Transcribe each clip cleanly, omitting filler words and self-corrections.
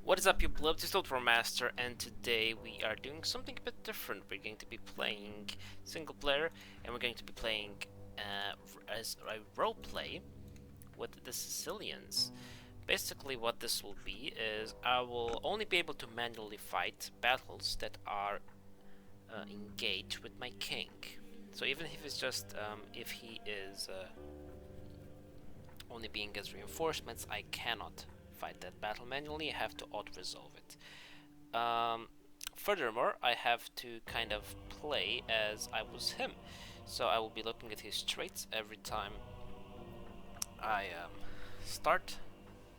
What is up, you blobs? It's YourTotalWarMaster, and today we are doing something a bit different. We're going to be playing single player, and we're going to be playing as a roleplay with the Sicilians. Basically, what this will be is I will only be able to manually fight battles that are engaged with my king. So even if it's just if he is only being as reinforcements, I cannot fight that battle manually. I have to auto-resolve it. Furthermore, I have to kind of play as I was him. So I will be looking at his traits every time I start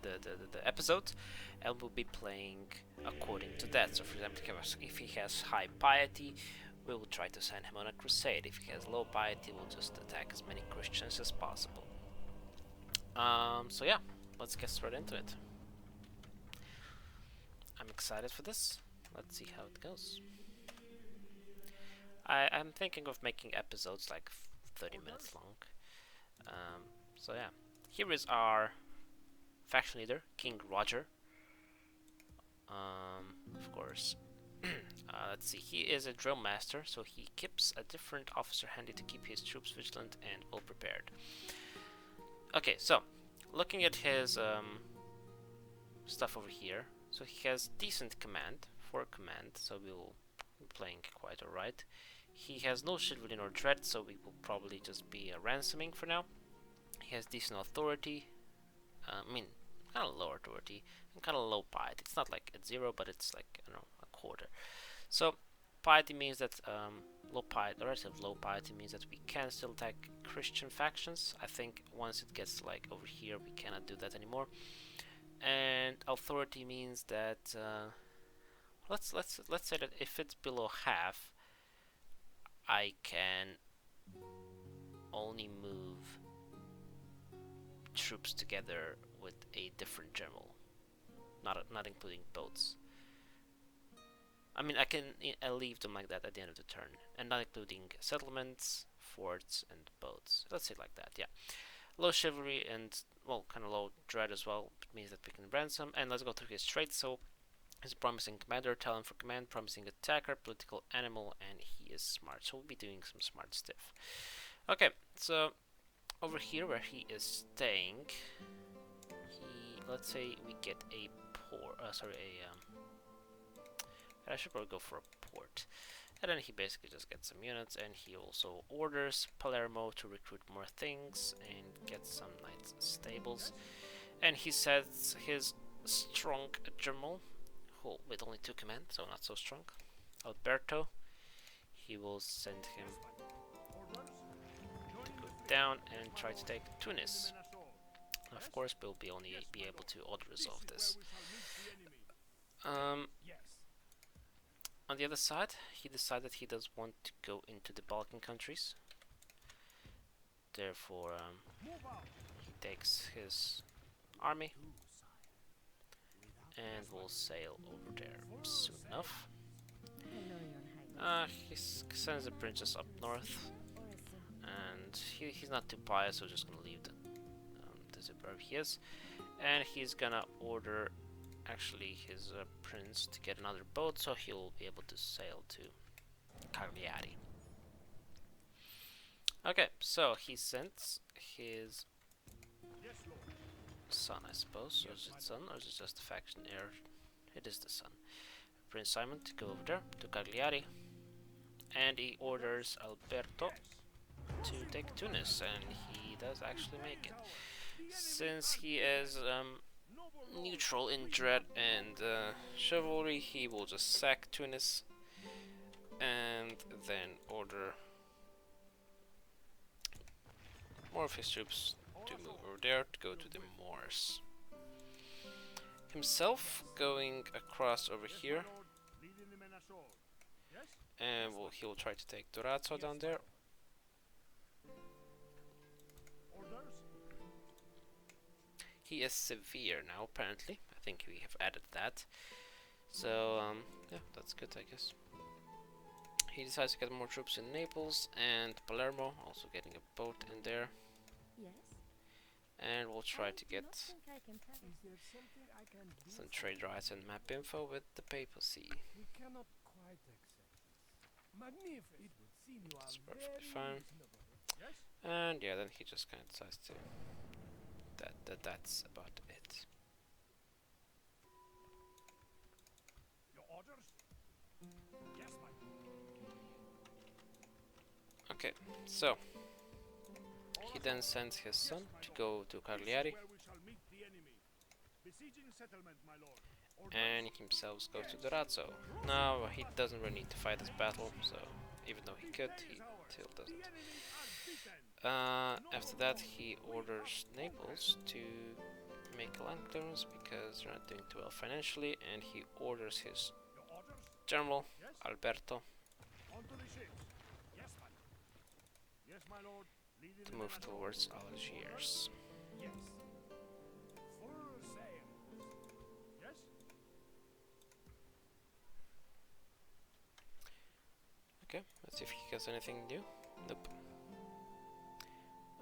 the episode, and we'll be playing according to that. So for example, if he has high piety, we will try to send him on a crusade. If he has low piety, we'll just attack as many Christians as possible. So yeah, let's get straight into it. I'm excited for this. Let's see how it goes. I'm thinking of making episodes like 30 minutes long. So yeah, here is our faction leader, King Roger. Of course. Let's see, he is a drill master, so he keeps a different officer handy to keep his troops vigilant and well prepared. Okay, so looking at his stuff over here, so he has decent command, so we will be playing quite alright. He has no chivalry nor dread, so we will probably just be ransoming for now. He has decent authority, kind of low authority, and kind of low piety. It's not like at 0, but it's like, I don't know, a quarter. So piety means that relative low piety means that we can still attack Christian factions. I think once it gets like over here, we cannot do that anymore. And authority means that let's say that if it's below half, I can only move troops together with a different general, not including boats. I mean, I can leave them like that at the end of the turn, and not including settlements, forts, and boats. Let's say it like that, yeah. Low chivalry and, well, kind of low dread as well. It means that we can ransom. And let's go through his traits. So, he's promising commander, talent for command, promising attacker, political animal, and he is smart. So we'll be doing some smart stuff. Okay, so over here where he is staying, let's say we get a I should probably go for a port. And then he basically just gets some units, and he also orders Palermo to recruit more things and get some knights stables. And he sets his strong general, who with only 2 command, so not so strong, Alberto. He will send him to go down and try to take Tunis. Of course, we'll only be able to auto-resolve this. On the other side, he decided he does want to go into the Balkan countries. Therefore, he takes his army and will sail over there soon enough. He sends the princess up north, and he's not too pious, so just gonna leave the zip where he is, and he's gonna order actually his prince to get another boat, so he'll be able to sail to Cagliari. Okay, so he sends his son, I suppose. Or is it son, or is it just a faction heir? It is the son. Prince Simon to go over there to Cagliari, and he orders Alberto to take Tunis, and he does actually make it. Since he is neutral in dread and chivalry, he will just sack Tunis and then order more of his troops to move over there to go to the Moors. Himself going across over here, and he will try to take Durazzo down there. He is severe now, apparently. I think we have added that. So, yeah, that's good, I guess. He decides to get more troops in Naples and Palermo, also getting a boat in there. Yes. and we'll try to get some trade rights and map info with the papacy. We cannot quite accept this. Magnificent. It would seem you That's are perfectly very fine. reasonable. Yes? And yeah, then he just kind of decides to that's about it. Your orders? Yes, my lord. Okay, so he then sends his son to go to Cagliari, Where we shall meet the enemy. Besieging settlement, my lord. and himself goes to Durazzo. Now he doesn't really need to fight this battle, so even though he could, he still doesn't. After that, he orders Naples to make a land clearance because they're not doing too well financially, and he orders his general Alberto to move towards Algiers. Yes. Full sail. Yes? Okay, let's see if he gets anything new. Nope.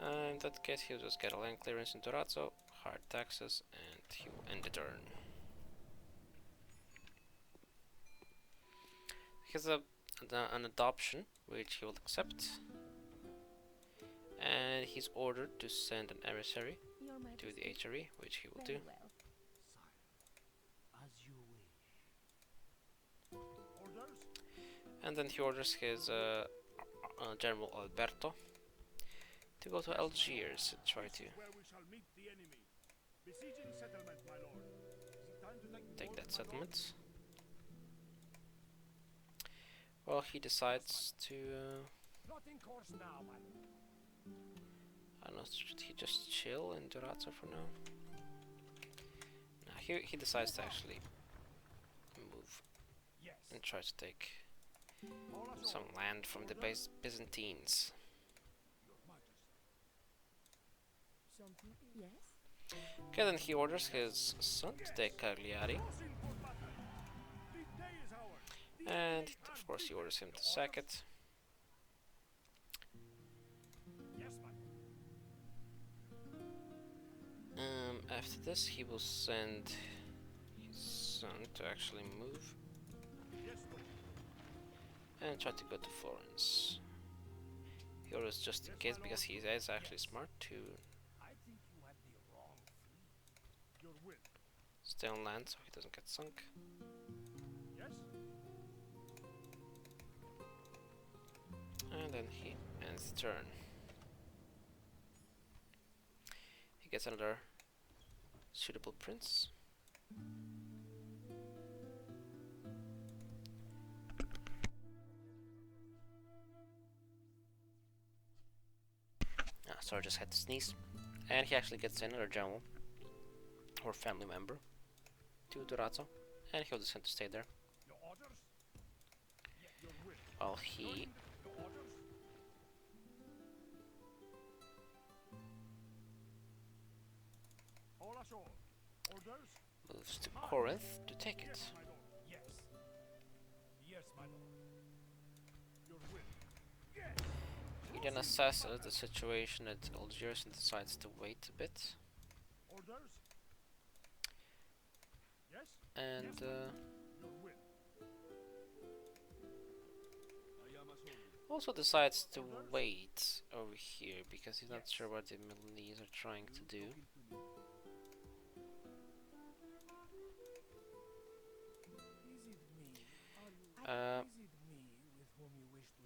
In that case, he'll just get a land clearance in Durazzo, hard taxes, and he will end the turn. He has an adoption, which he will accept. And he's ordered to send an emissary to the HRE, which he will do. Sire, as you wish. Orders? And then he orders his General Alberto to go to Algiers and try to take that settlement. Well, he decides to Plotting course now, my lord. I don't know, should he just chill in Durazzo for now? No, he decides to actually move and try to take some land from the Byzantines. Yes? Okay, then he orders his son to take Cagliari, and of course he orders him to sack it. After this, he will send his son to actually move and try to go to Florence. He orders just in case, because he is actually smart to stay on land so he doesn't get sunk. And then he ends the turn. He gets another suitable prince. Sorry, just had to sneeze. And he actually gets another general or family member to Durazzo, and he'll just have to stay there while he moves to Corinth to take it. He then assesses the situation at Algiers and decides to wait a bit. And also decides to wait over here because he's not sure what the Milanese are trying to do.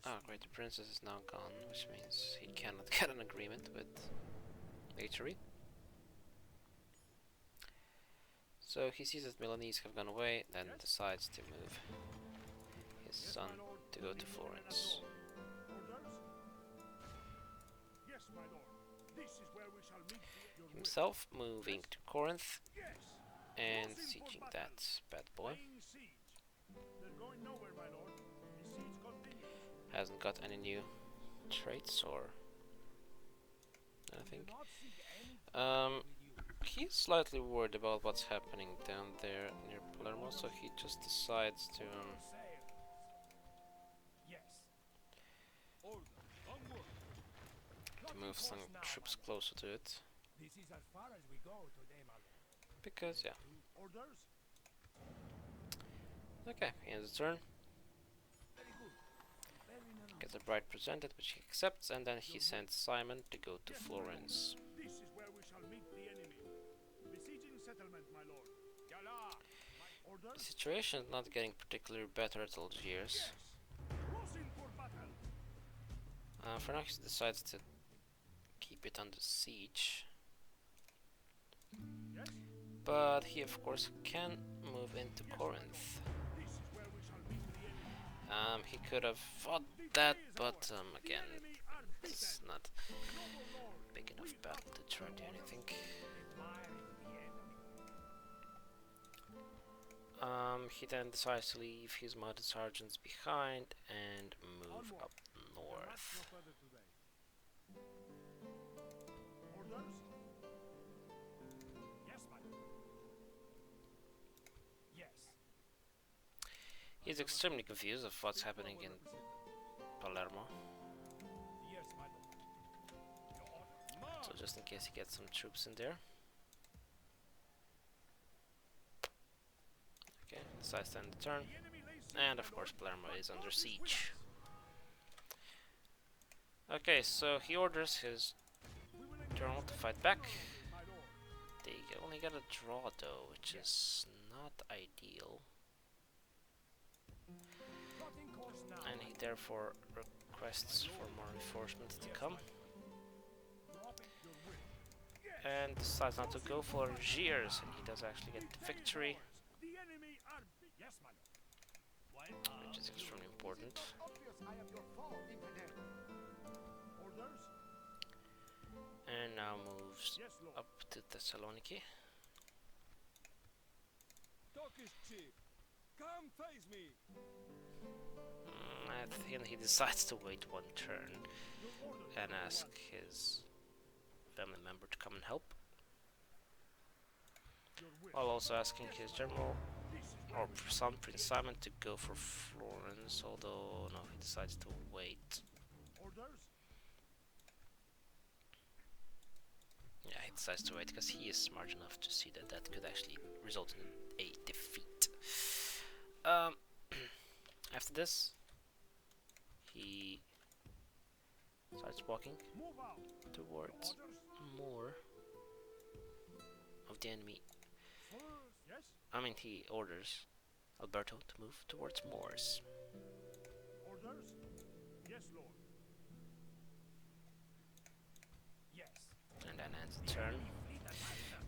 Oh great, the princess is now gone, which means he cannot get an agreement with HRE. So he sees that Milanese have gone away, then decides to move his son to go to Florence. Himself moving to Corinth and sieging that bad boy. Hasn't got any new traits or nothing. He's slightly worried about what's happening down there near Palermo, so he just decides to move some troops closer to it. This is as far as we go today, my lord. Because, yeah. Orders? Okay, he ends his turn. Very good. Very nice. Gets a bride presented, which he accepts, and then he sends Simon to go to Florence. This is where we shall meet the enemy. Besieging settlement, my lord. Yalla! My The orders? situation is not getting particularly better at Algiers. Yes! Crossing for battle! For now, he decides to keep it under siege. Yes? But he, of course, can move into Corinth. This is where we shall meet the enemy. He could have fought that, but again, it's not No, lord. big enough battle to try to do anything. He then decides to leave his mounted sergeants behind and move up north. Orders? Yes, my lord. Yes. He's extremely confused of what's happening in Palermo, Yes, my lord. Your order. so just in case he gets some troops in there. Okay, decides to end the turn, The enemy lays siege, and my of course lord. Palermo is But under God is with siege. us. Okay, so he orders his We will engage general to them fight back. honorably, my lord. They only get a draw though, which is not ideal, Plotting course now. and he therefore requests for more reinforcements to Yes, come, my lord. Dropping your will. Yes. and decides not to go for Algiers, and he does actually get the victory, The enemy are yes, my lord. which is extremely important. Obvious I am your foe, infidel. Orders? And now moves Yes, lord. up to Thessaloniki. Talk is cheap. Come face me. And he decides to wait one turn Your orders, and number ask one. his family member to come and help, Your will. while also asking his general This is or where we shall son, meet Prince the Simon, to go for Florence, although no, he decides to wait. enemy. Orders? Yeah, he decides to wait because he is smart enough to see that that could actually result in a defeat. After this, he starts walking Move out. towards Orders? more of the enemy. First. Yes? I mean, he orders Alberto to move towards Moors. Orders? Yes, lord. Yes. And then ends the turn.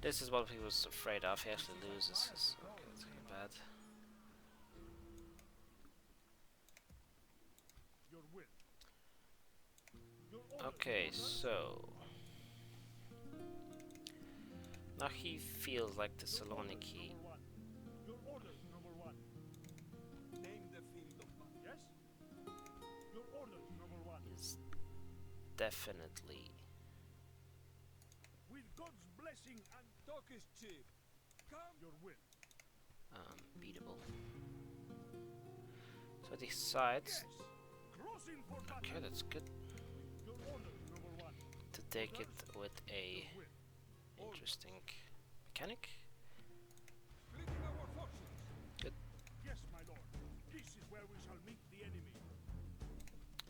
This is what he was afraid of. He actually loses his. Okay, that's kind of bad. Your will. Your orders, Okay, orders? so now he feels like Thessaloniki Number one. Your orders, number one. Name the field of battle. Yes? Your orders, number one. is definitely With God's blessing and talk is cheap. Come. Your will. beatable. So he decides, Yes. Crossing for battle. okay, that's good, Your orders, number one. to take it with a Your will. interesting mechanic. Splitting our forces. Good. Yes, my lord. This is where we shall meet the enemy.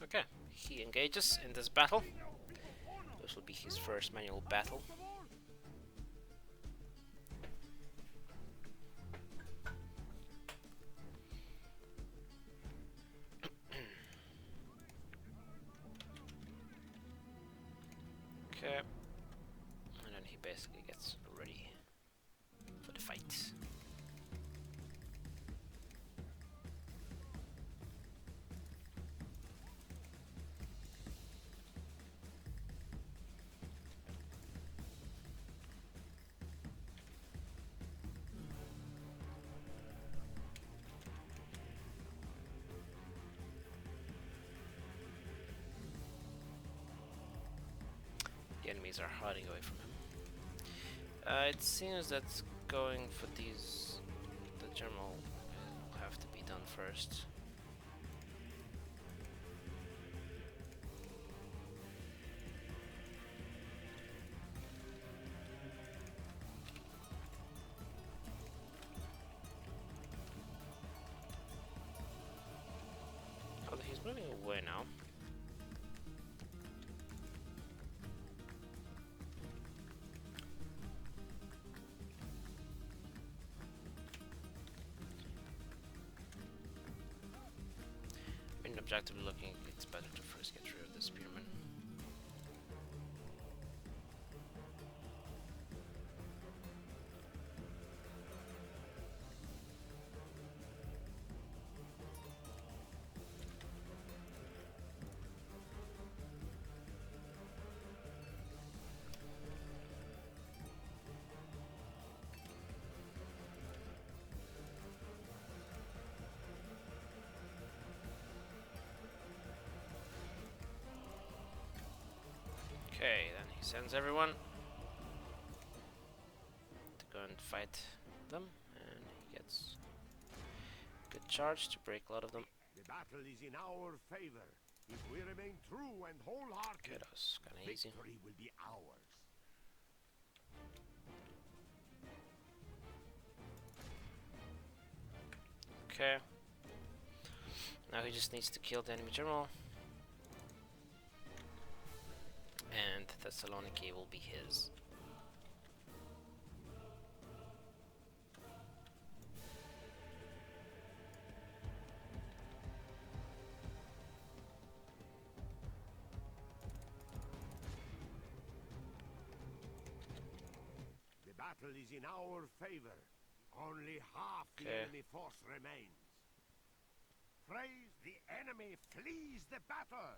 Okay, he engages in this battle. Bring our people honor. This will be his first manual battle. Most of all, Okay, and then he basically gets ready for the fight. The enemies are hiding away from him. It seems that going for these, the general will have to be done first. running away now. I mean, objectively looking, it's better to first get rid of the spearman. Okay, then he sends everyone to go and fight them, and he gets a good charge to break a lot of them. The battle is in our favor. If we remain true and wholehearted, Okay, that was kind of easy. victory will be ours. Okay. Now he just needs to kill the enemy general. And Thessaloniki will be his. The battle is in our favor. Only half the Okay. enemy force remains. Praise the enemy flees the battle.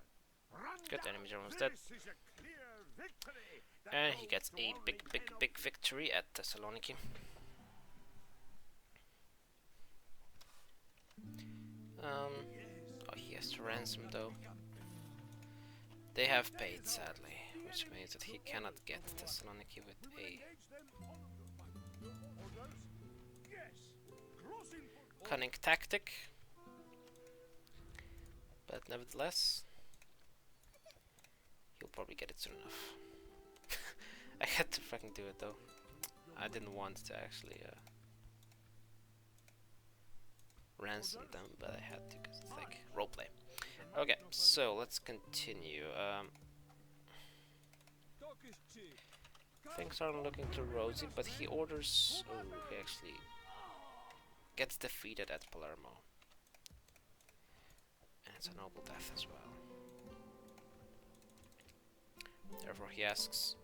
Run Good, down. enemy general is dead. This is a clear victory that And he goes gets to a only big, 10 big, of big victory at Thessaloniki. Oh, he has to ransom though. They have paid, sadly, which means that he cannot get Thessaloniki with a Engage them on your orders? Yes. Crossing for cunning tactic. But nevertheless, he'll probably get it soon enough. I had to fucking do it though. I didn't want to actually ransom them, but I had to because it's like roleplay. Okay, so let's continue. talk is cheap. Things aren't looking too rosy, but he orders. Oh, he actually gets defeated at Palermo. And it's a noble death as well. Therefore, he asks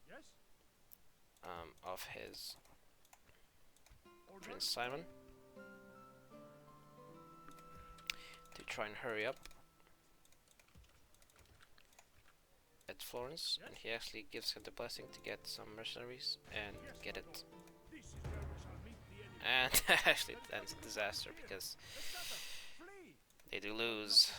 Yes. of his Orders? Prince Simon to try and hurry up at Florence, and he actually gives him the blessing to get some mercenaries and Yes, get my it. lord. This is where we shall meet the enemy. And actually, it ends in disaster because Flee. they do lose.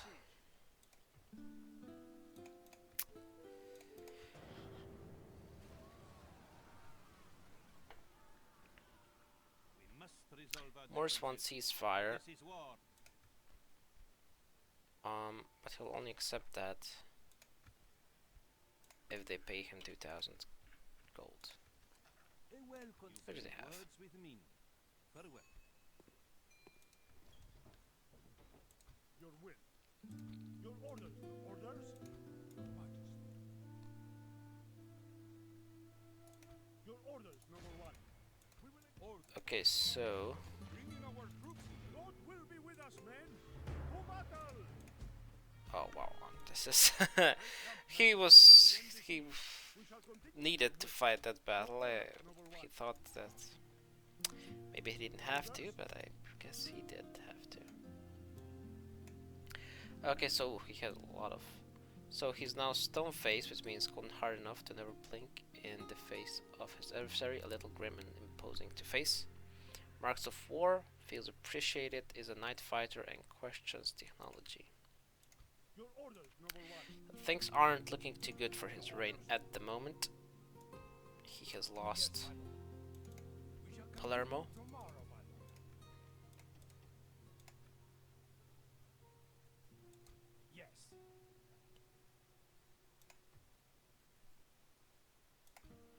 We must resolve our Morris wants differences. ceasefire, This is war. but he'll only accept that if they pay him 2,000 gold. A well What do they have? words with meaning. Farewell. Your will. Your orders. Orders? Majesty. Your orders, number one. We will order. Okay, so Bring in our troops. God will be with us, men. To battle. oh wow, this is he We shall continue. needed to fight that battle. He thought that maybe he didn't have to, but I guess he did have to. Okay, so he had a lot of. So he's now stone faced, which means golden hard enough to never blink in the face of his adversary, a little grim and imposing to face. Marks of war, feels appreciated, is a night fighter and questions technology. Your orders, number one. Things aren't looking too good for his reign at the moment. He has lost We shall come Palermo. tomorrow, my lord. Yes.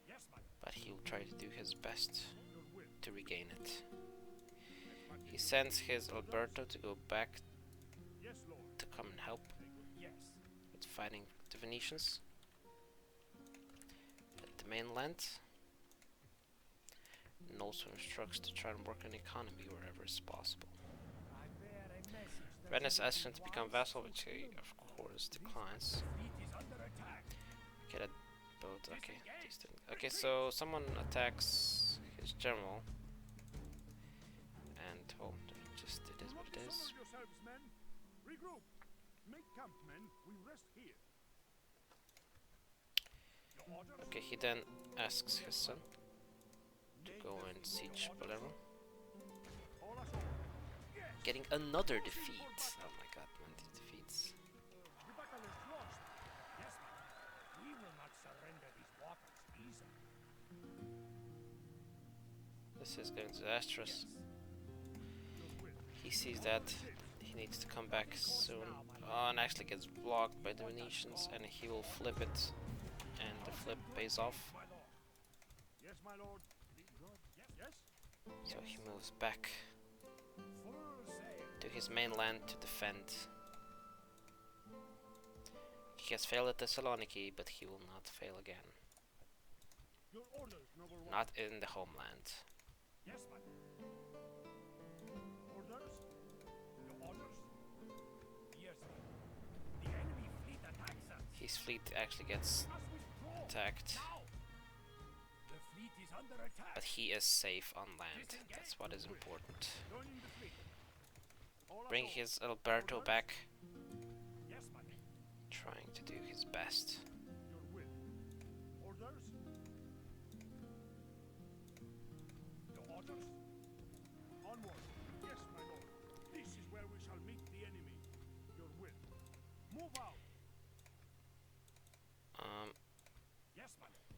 Yes, my lord. But he'll try to do his best Your will. to regain it. He sends his Alberto to go back Yes, Lord. to come and help Yes. with fighting the Venetians at the mainland, and also instructs to try and work on the economy wherever is possible. I bear a message that Venice the asks him to become vassal, wants which to he kill of course declines. Fleet is under attack. Okay, that boat. Okay, these didn't. Okay, so someone attacks his general, and oh, just it is what it is. Disarm yourselves, men. Regroup. Make camp, men. We rest here. Your orders? Okay, he then asks his son to go and siege Palermo, Call us over. Yes. getting another defeat. Oh my god, man, these defeats. The battle is lost. Yes, ma'am. We will not surrender these waters easily. This is going disastrous. Your will. He sees that he needs to come back soon. Oh, and actually gets blocked by the Venetians, and he will flip it, and the flip pays off. My lord. Yes, my lord. Good. Yes. Yes. So he moves back Full sail. to his mainland to defend. He has failed at Thessaloniki, but he will not fail again. Your orders, noble one. Not in the homeland. Yes, my lord. Orders? Your orders? Yes, my lord. The enemy fleet attacks us. His fleet actually gets Must withdraw. attacked, Now. The fleet is under attack. but he is safe on land. That's what is important. Joining the fleet. All Bring ashore. his Alberto back, Yes, my lord. trying to do his best. Your will. Orders? Your orders? Onward. Yes, my lord. This is where we shall meet the enemy. Your will. Move out. Yes, my lord.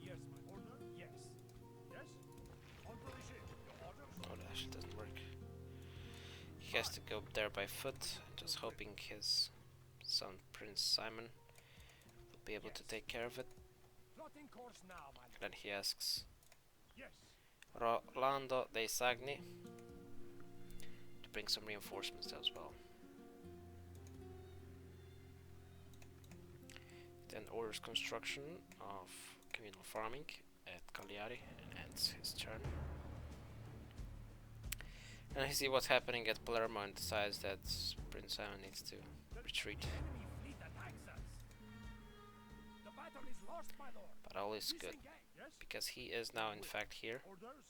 Yes, my order. Yes. Yes. On to the ship. Your orders? Oh, that actually doesn't work. He has to go there by foot, just hoping his son, Prince Simon, will be able to take care of it. Plotting course now, my lord. Then he asks Yes. Rolando dei Sagni to bring some reinforcements as well. Then orders construction of communal farming at Cagliari and ends his turn. And he sees what's happening at Palermo and decides that Prince Simon needs to retreat. Enemy fleet attacks us. The battle is lost, my lord. But all is good, Disengage. Yes. because he is now in fact here. Orders?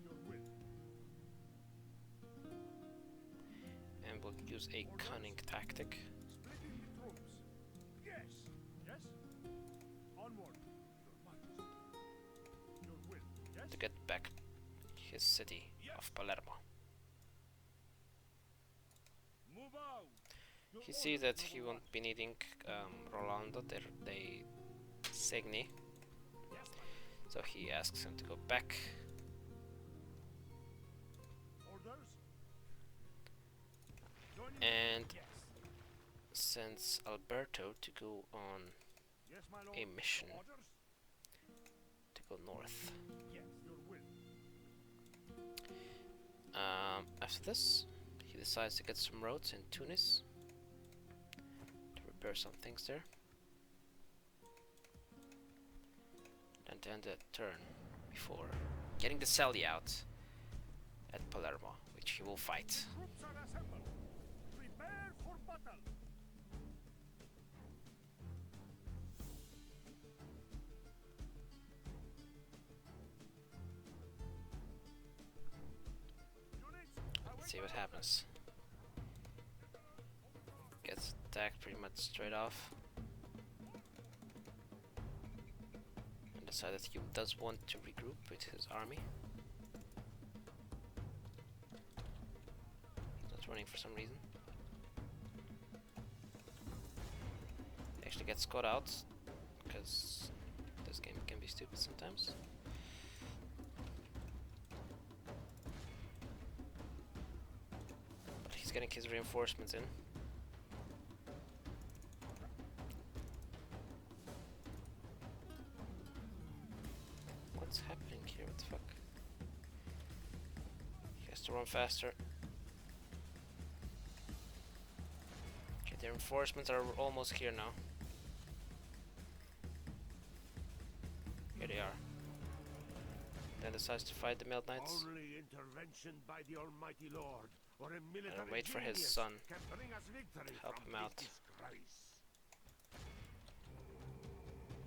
Your will. And will use a cunning tactic. Splitting the troops. Yes. Yes. Onward. Your majesty. Your will. Yes. To get back his city of Palermo. Move out. Your He sees that orders, he noble won't be needing Rolando dei Segni, one. Yes, my so he asks him to go back. orders. Joining And yes. sends Alberto to go on Yes, my lord. a mission Orders. to go north. Yes. Your will. After this, he decides to get some roads in Tunis to repair some things there, and to end the turn before getting the Sally out at Palermo, which he will fight. Troops are assembled. Prepare for battle. Let's see what happens. Gets attacked pretty much straight off. And decided he does want to regroup with his army. He's not running for some reason. He actually gets caught out, because this game can be stupid sometimes. But he's getting his reinforcements in. What's happening here? What the fuck? He has to run faster. Okay, the reinforcements are almost here now. Here they are. Then decides to fight the Meld Knights. Only intervention by the Almighty Lord or a military And wait for his genius son can bring us victory help from him out. this disgrace.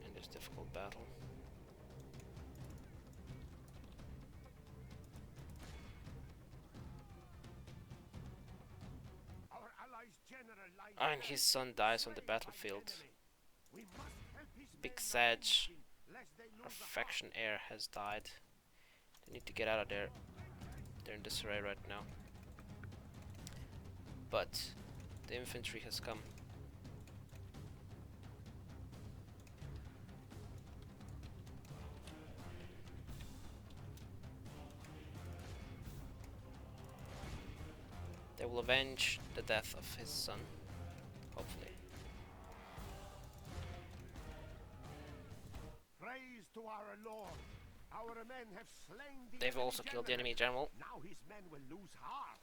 In this difficult battle. Our allies' general lies And his son dies on the battlefield. We must help his Big men Sage, lest they our lose the faction heir, has died. They need to get out of there. They're in disarray right now. But the infantry has come. They will avenge the death of his son, hopefully. Praise to our Lord. Our men have slain the They've enemy also killed the enemy general. Now his men will lose heart.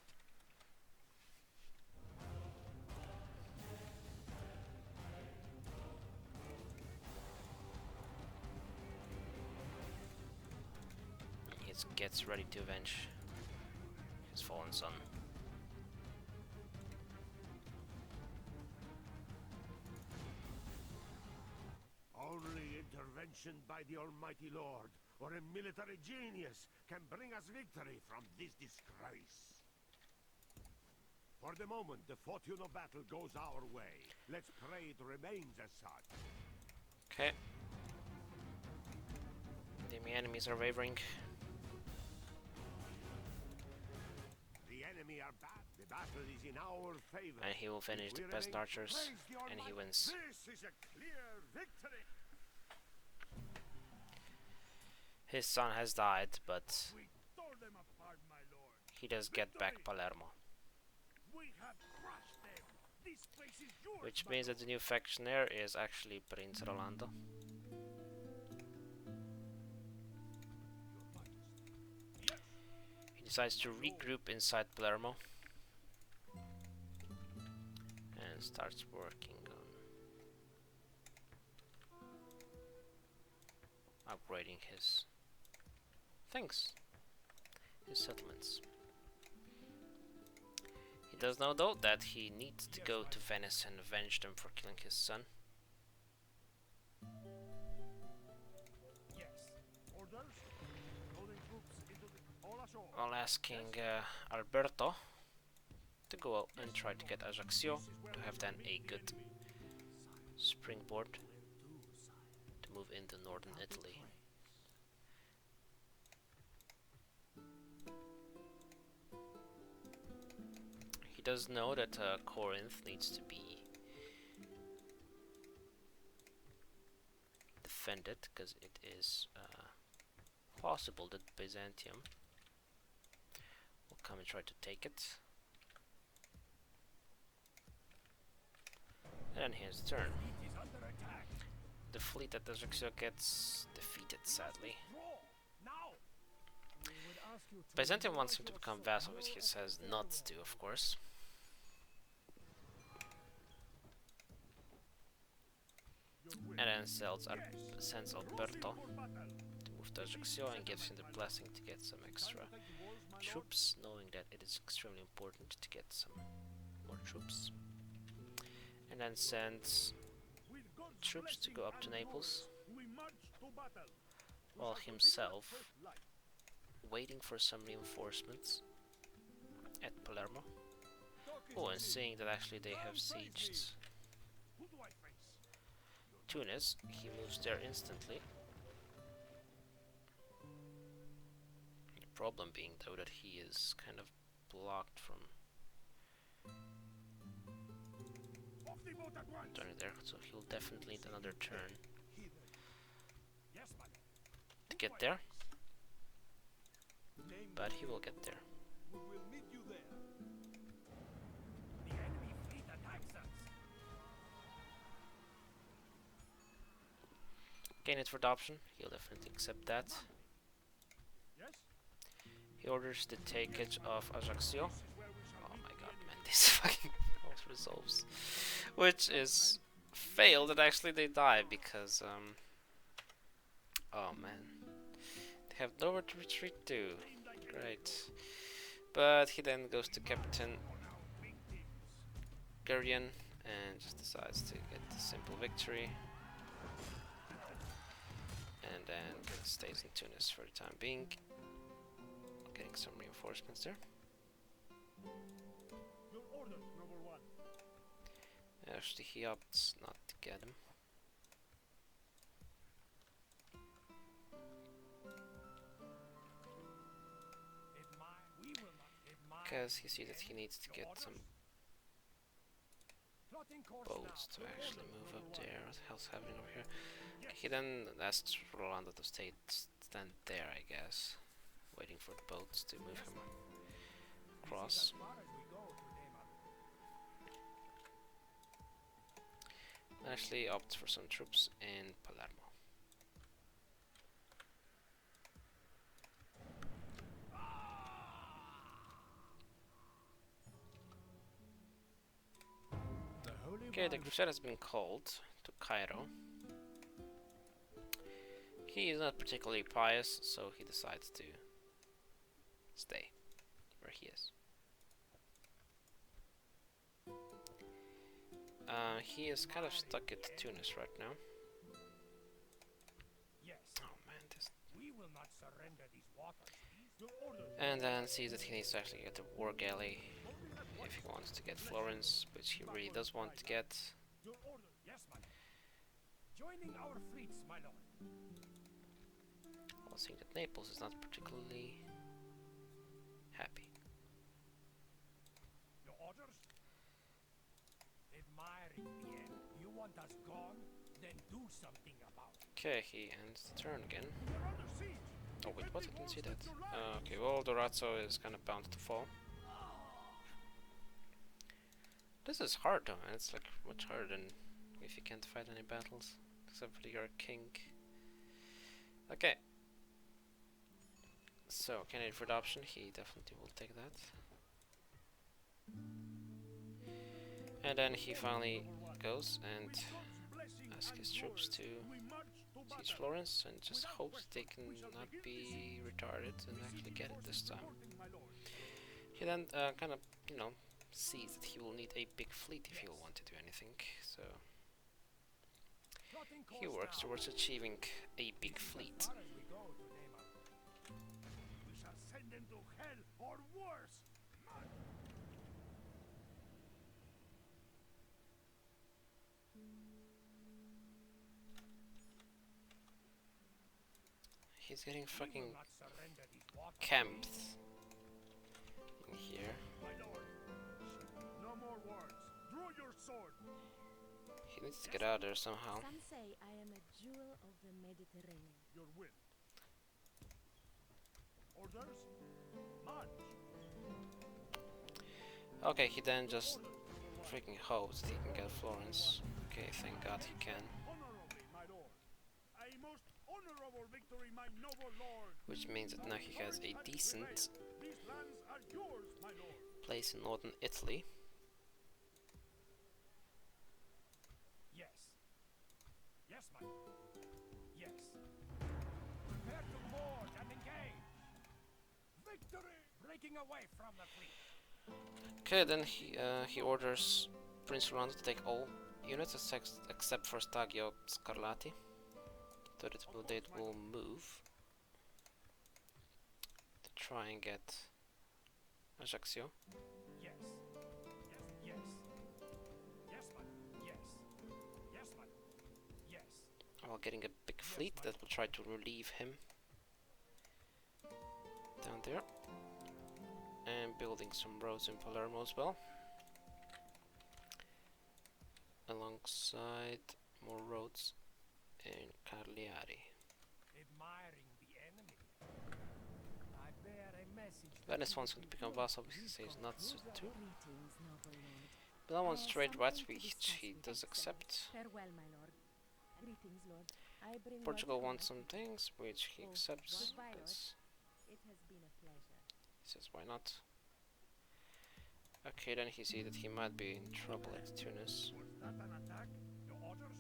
He gets ready to avenge his fallen son. Only intervention by the Almighty Lord or a military genius can bring us victory from this disgrace. For the moment, the fortune of battle goes our way. Let's pray it remains as such. Okay. The enemies are wavering. The enemy are bad. The battle is in our favor. And he will finish the peasant archers. And he wins. This is a clear victory. His son has died, but We tore them apart, my lord. he does get back Palermo. We have crushed them. This place is yours, Which my means that the new faction heir is actually Prince Rolando. Yes. He decides to regroup inside Palermo. And starts working on upgrading his things. His settlements. He does know though that he needs to go to Venice and avenge them for killing his son. Yes. Orders. Loading troops into the all ashore. While asking Alberto to go out and try to get Ajaccio to have then a good springboard to move into northern Italy. He does know that Corinth needs to be defended because it is possible that Byzantium will come and try to take it. And here's the turn. It is under attack. The fleet at Ajaccio gets defeated, sadly. Draw. Now. Byzantium wants him to become vassal, which he says not to, of course. And then sends Alberto to move to Ajaccio and gives him the blessing to get some extra troops, knowing that it is extremely important to get some more troops. And then sends troops to go up to Naples, We march to battle. while himself waiting for some reinforcements at Palermo. Oh, and seeing that actually they have sieged Who do I face? Tunis, he moves there instantly. The problem being though that he is kind of blocked from Off the boat at once. turning there, so he'll definitely need another turn Yes, my lord. to get there, but he will get there. We will meet you there. The enemy fleet attacks us. Gain it for adoption, he'll definitely accept that. He orders the takeage of Ajaccio. Oh my god, man, this fucking always resolves. Which is failed, and actually they die because, oh man. They have nowhere to retreat to. Great. But he then goes to Captain Gurion and just decides to get the simple victory. And then stays in Tunis for the time being. Getting some reinforcements there. Your orders, number one. Actually, he opts not to get him. Because he sees that he needs to get some boats to actually move up there. What the hell's happening over here? He then asks Rolando to stand there, I guess, waiting for the boats to move him across. Actually opts for some troops in Palermo. Okay, the crusade has been called to Cairo. He is not particularly pious, so he decides to stay where he is. He is kind of stuck at Tunis right now. Oh man, this. And then sees that he needs to actually get a war galley if he wants to get Florence, which he really does want to get. Joining our fleets, my lord. While seeing that Naples is not particularly happy. Your orders? Admiring the end. You want us gone? Then do something about it. Okay, he ends the turn again. Oh wait, what? I didn't see that. Okay, well, Durazzo is kind of bound to fall. This is hard though, man. It's like much harder than if you can't fight any battles. Except for you're a king. Okay. So, candidate for adoption, he definitely will take that. And then he finally goes and asks his troops to siege Florence and just hopes they can not be retarded and actually get it this time. He then kind of, you know, sees that he will need a big fleet if he will want to do anything, so he works towards achieving a big fleet. We shall send them to hell or worse. He's getting fucking camped in here. My lord. No more words. Draw your sword. He needs to get out of there somehow. Some say I am a jewel of the Mediterranean. Your will. Orders? March. Okay, he then just freaking hopes that he can get Florence. Okay, thank God he can. Honorably, my lord. A most honorable victory, my noble lord. Which means that now he has a decent These lands are yours, my lord. place in northern Italy. Yes. Yes, my lord. Yes. Prepare to board and engage. Victory! Breaking away from the fleet. Okay, then he orders Prince Rolando to take all units except for Stagio Scarlatti, so that they will move to try and get Ajaccio. Yes. Yes. Yes. Yes, my lord. Yes. Yes, my lord. Yes. While getting a big fleet that will try to relieve him down there. And building some roads in Palermo as well. Alongside more roads in Cagliari. Admiring the enemy. I bear a message. Venice wants to become vassal, because he says not so too. Greetings, noble lord. Milan wants to trade rights, Something to which discuss he with does Excellence. accept. Farewell, my lord. Greetings, lord. I bring Portugal word wants from some things, which he Oh, accepts. what by, lord? 'Cause It has been a pleasure. He says, why not? Okay, then he sees that he might be in trouble at Tunis. Was that an attack? Your orders?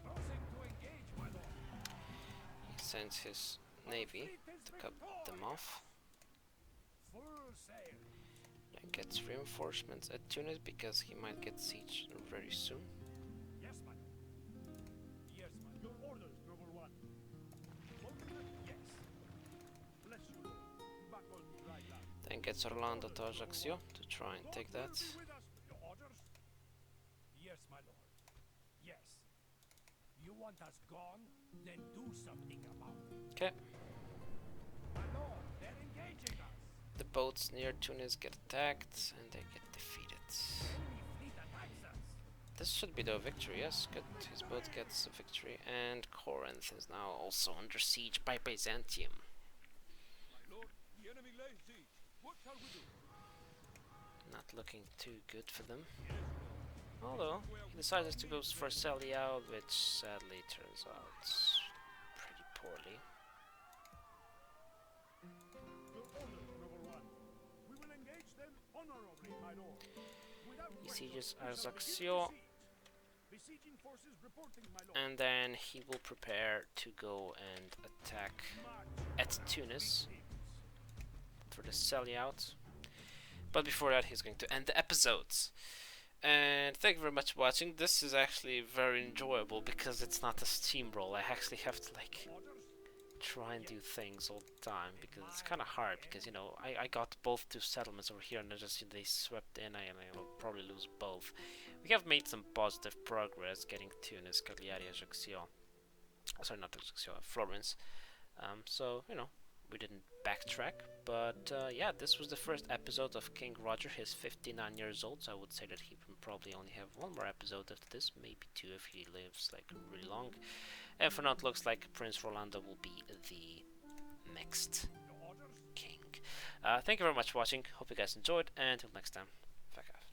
Crossing to engage, my lord. He sends his navy to cut them off. Full sail. And gets reinforcements at Tunis because he might get siege very soon. Yes, my lord. Yes, my lord. Your orders, noble one. Ultimate, yes. Bless you, lord. Back on dry land. Then gets Orlando to Ajaccio to try and take that. Lord will be with us. Your orders? Yes, my lord. Yes. You want us gone? Then do something about it. Okay. My lord, they're engaging us. The boats near Tunis get attacked and they get defeated. Enemy fleet attacks us. This should be the victory, yes, good. His boat gets a victory, and Corinth is now also under siege by Byzantium. My lord, the enemy lays siege. What shall we do? Not looking too good for them. Although, he decides to go for Selya, which sadly turns out pretty poorly. Your orders, noble one. We will engage them honorably, my lord. Without He question, sieges we shall begin Ajaccio, the siege. Besieging forces reporting, my lord. and then he will prepare to go and attack March. at Tunis for the Selyout. But before that, he's going to end the episodes. And thank you very much for watching. This is actually very enjoyable because it's not a steamroll. I actually have to like Orders? try and do things all the time because it's kind of hard because you know I got both two settlements over here and they swept in and I will probably lose both. We have made some positive progress getting Tunis, Cagliari, Ajaccio. Sorry, not Ajaccio, Florence. So you know we didn't backtrack, but yeah, this was the first episode of King Roger. He's 59 years old, so I would say that he can probably only have one more episode after this, maybe two if he lives like really long. And for now, it looks like Prince Rolando will be the next Your orders? king. Thank you very much for watching. Hope you guys enjoyed, and until next time, fuck off.